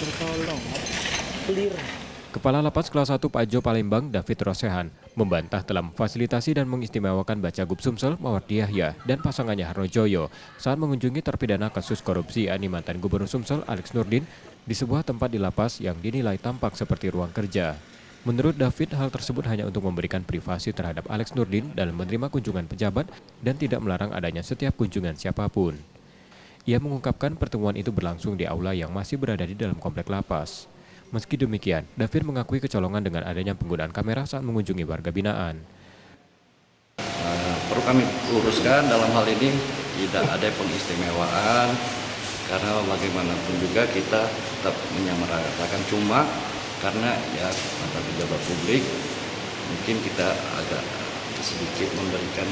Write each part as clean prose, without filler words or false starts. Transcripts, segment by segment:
tertolong, clear. Kepala Lapas Kelas 1 Pajo Palembang, David Rosehan, membantah telah memfasilitasi dan mengistimewakan Bacagub Sumsel, Mawardi Yahya, dan pasangannya Harno Joyo saat mengunjungi terpidana kasus korupsi yakni mantan Gubernur Sumsel Alex Nurdin di sebuah tempat di lapas yang dinilai tampak seperti ruang kerja. Menurut David, hal tersebut hanya untuk memberikan privasi terhadap Alex Nurdin dalam menerima kunjungan pejabat dan tidak melarang adanya setiap kunjungan siapapun. Ia mengungkapkan pertemuan itu berlangsung di aula yang masih berada di dalam komplek lapas. Meski demikian, David mengakui kecolongan dengan adanya penggunaan kamera saat mengunjungi warga binaan. Perlu kami luruskan dalam hal ini tidak ada pengistimewaan karena bagaimanapun juga kita tetap menyamaratakan, cuma karena ya kata pejabat publik mungkin kita agak sedikit memberikan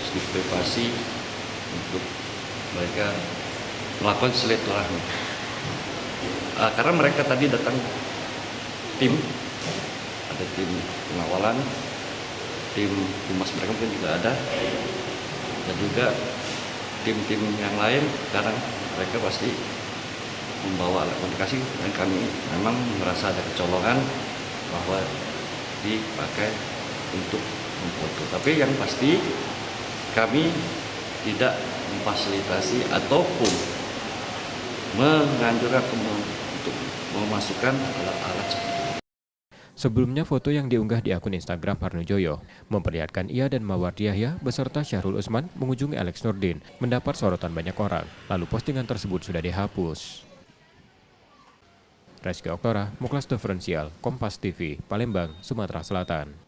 sedikit privasi untuk mereka melakukan silaturahmi. Karena mereka tadi datang tim, ada tim pengawalan, tim humas mereka mungkin juga ada, dan juga tim-tim yang lain. Sekarang mereka pasti membawa alat komunikasi dan kami memang merasa ada kecolongan bahwa dipakai untuk memfoto. Tapi yang pasti kami tidak memfasilitasi ataupun menganjurkan untuk memasukkan alat-alat seperti itu. Sebelumnya, foto yang diunggah di akun Instagram Harno Joyo memperlihatkan ia dan Mawardi Yahya beserta Syahrul Usman mengunjungi Alex Nurdin mendapat sorotan banyak orang. Lalu postingan tersebut sudah dihapus. Rizky Oktora, Muklas Diferensial, Kompas TV, Palembang, Sumatera Selatan.